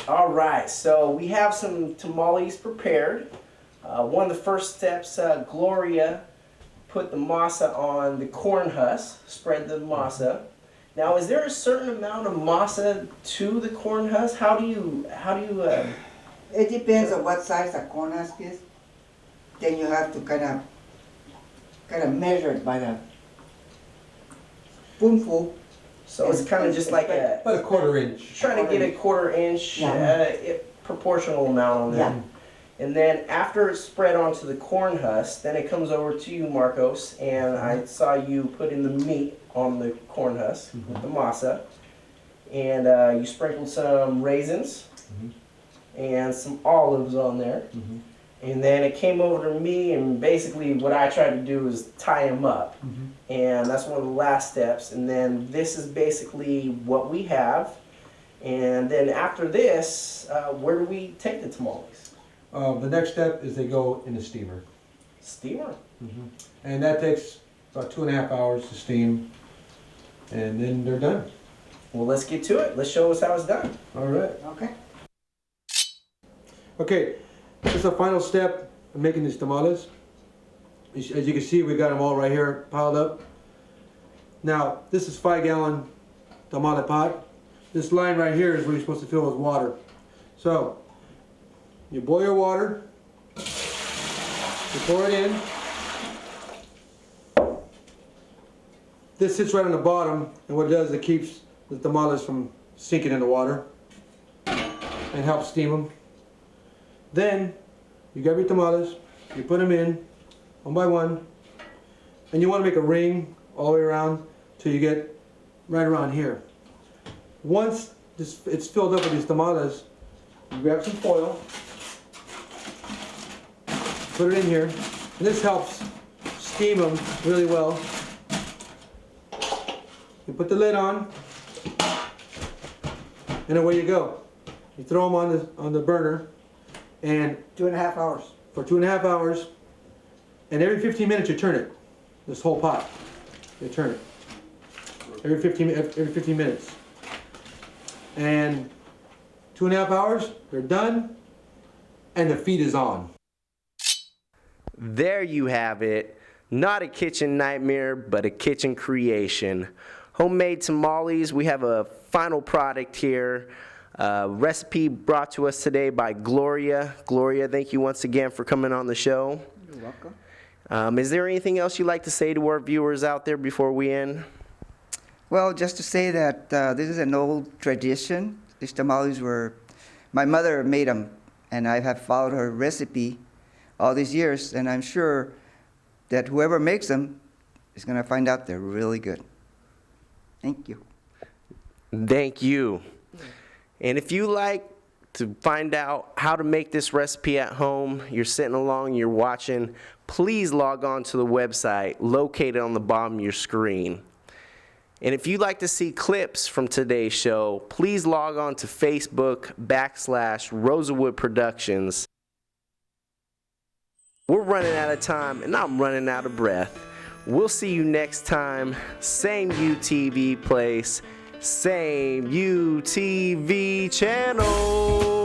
All right, so we have some tamales prepared. One of the first steps, Gloria put the masa on the corn husk, spread the masa. Now, is there a certain amount of masa to the corn husk? How do you It depends on what size the corn husk is. Then you have to kind of measure it by the spoonful. so it's kind of just like About a quarter inch. trying to get a quarter inch Yeah. proportional amount on there. Yeah. And then after it's spread onto the corn husk, then it comes over to you, Marcos, and I saw you put in the meat on the corn husk with the masa. And you sprinkled some raisins and some olives on there. And then it came over to me, and basically what I tried to do is tie them up. And that's one of the last steps. And then this is basically what we have. And then after this, where do we take the tamales? The next step is they go in the steamer. Steamer. And that takes about 2.5 hours to steam. And then they're done. Well, let's get to it. Let's show us how it's done. All right. Okay. Okay, this is the final step of making these tamales. As you can see, we got them all right here piled up. Now, this is 5-gallon tamale pot. This line right here is where you're supposed to fill with water. So, you boil your water, you pour it in. This sits right on the bottom, and what it does is it keeps the tamales from sinking in the water and helps steam them. Then, you grab your tamales, you put them in, one by one, and you want to make a ring all the way around till you get right around here. Once it's filled up with these tamales, you grab some foil, put it in here, and this helps steam them really well. You put the lid on, and away you go. You throw them on the burner, and 2.5 hours. for 2.5 hours, and every 15 minutes you turn it. This whole pot, you turn it every 15 minutes, and 2.5 hours, they're done, and the feed is on. There you have it. Not a kitchen nightmare, but a kitchen creation. Homemade tamales. We have a final product here. Recipe brought to us today by Gloria. Gloria, thank you once again for coming on the show. You're welcome. Is there anything else you'd like to say to our viewers out there before we end? Well, just to say that this is an old tradition. These tamales my mother made them, and I have followed her recipe all these years, and I'm sure that whoever makes them is going to find out they're really good. Thank you. Thank you. And if you like to find out how to make this recipe at home, you're sitting along, you're watching, please log on to the website located on the bottom of your screen. And if you'd like to see clips from today's show, please log on to Facebook /Rosawood Productions. We're running out of time, and I'm running out of breath. We'll see you next time. Same uTV place, same uTV channel.